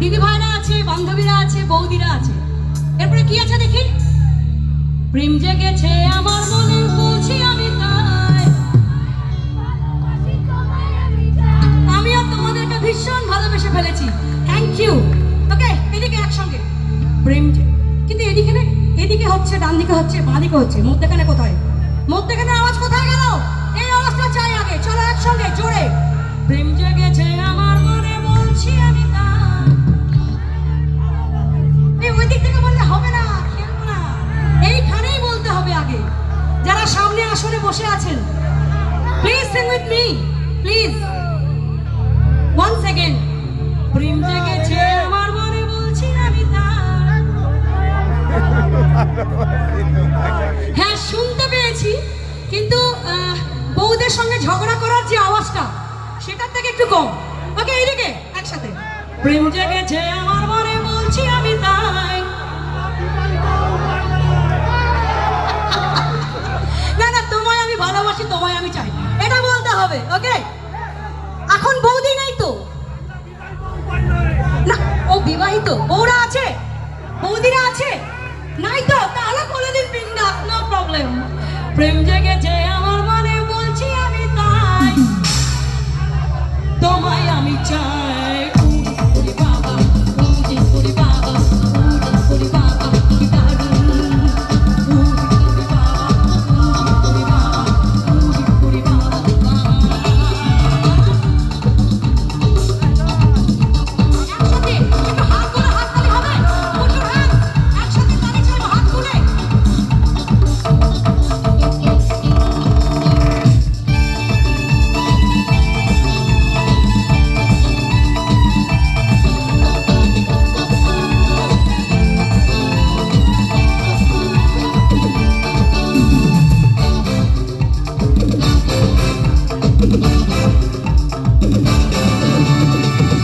দিদি ভাইরা আছে, বান্ধবীরা আছে, বৌদিরা আছে। এরপরে কি আছে দেখি? প্রেম জেগেছে আমার মনে, বলছি আমি তাই। আমিও তোমাদেরকে ভীষণ ভালোবেসে ফেলেছি। Thank you. ওকে, এদিকে একসঙ্গে প্রেম। কিন্তু এদিকে না, এদিকে হচ্ছে, ডান দিকে হচ্ছে, বাঁ দিকে হচ্ছে, মধ্যখানে কোথায়? মধ্যখানে আওয়াজ কোথায় গেল? এই আওয়াজটা চাই আগে। চলো একসঙ্গে জোরে। প্রেম জেগেছে আমার মনে, বলছি আমি তাই। এই ওই দিক থেকে বললে হবে না, খেলবো না। এইখানেই বলতে হবে আগে। যারা সামনে আসরে বসে আছেন, please sing with me, please. Once again. প্রেম জেগেছে আমার মনে, বলছি আমি তাই। হ্যাঁ, শুনতে পেয়েছি, কিন্তু বউদের সঙ্গে ঝগড়া করার যে আওয়াজটা, সেটার থেকে একটু কম। ওকে, এইদিকে একসাথে। প্রেম জেগেছে আমার মনে, বলছি আমি তাই। না না, তোমায় আমি ভালোবাসি, তোমায় আমি চাই, এটা বলতে হবে। ওকে, এখন বৌদি নেই তো না, ও বিবাহিত। বউরা আছে, বৌদিরা আছে, নাই তো? তাহলে বলে দিন পিন্ডা, নো প্রবলেম। প্রেম জেগেছে আমার মনে, বলছি আমি তাই। তোমায় আমি চাই। উড়ি বাবা, উড়ি বাবা, উড়ি বাবা, কি দারুণ। উড়ি বাবা, উড়ি বাবা, উড়ি বাবা। একসাথে একটু হাত তুলে, হাত তালি হবে। Put your hands, একসাথে তালি চাইবো, হাত তুলে।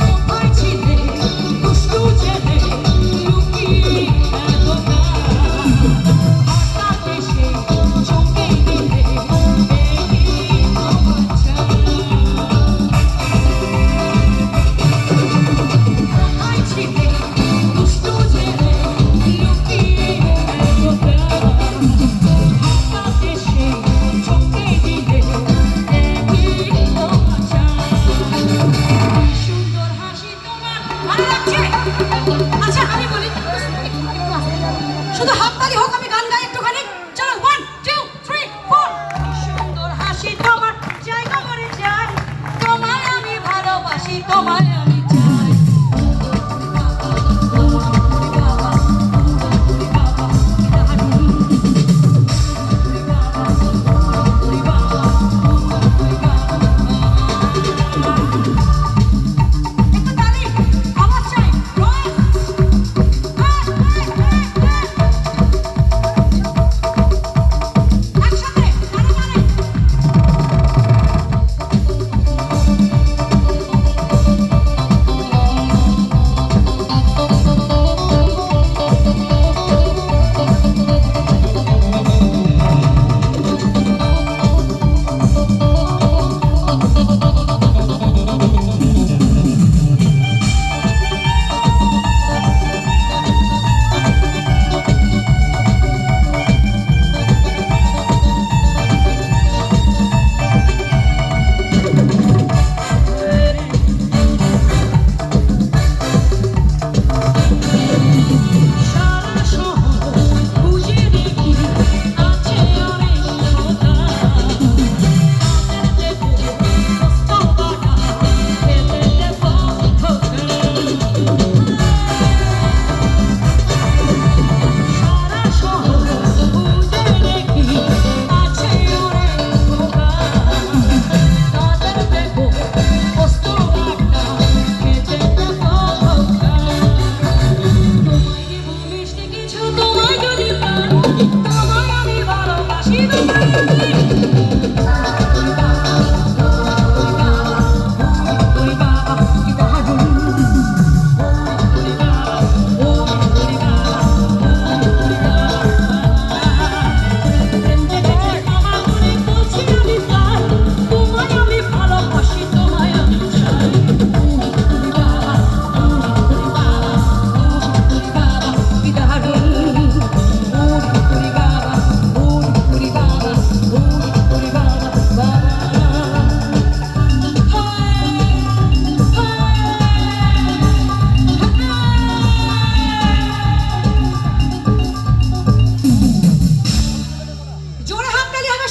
কোথায় ছিলে দুষ্টু ছেলে, লুকিয়ে এতকাল? হঠাৎ এসে চমকে দিলে, এই তোমার চাল। কোথায় ছিলে দুষ্টু ছেলে, লুকিয়ে এতকাল? হঠাৎ এসে চমকে দিলে, এই তোমার চাল। সুন্দর হাসি তোমার, ভালো লাগছে? আচ্ছা আমি বলি, শুধু হাততালি হোক, আমি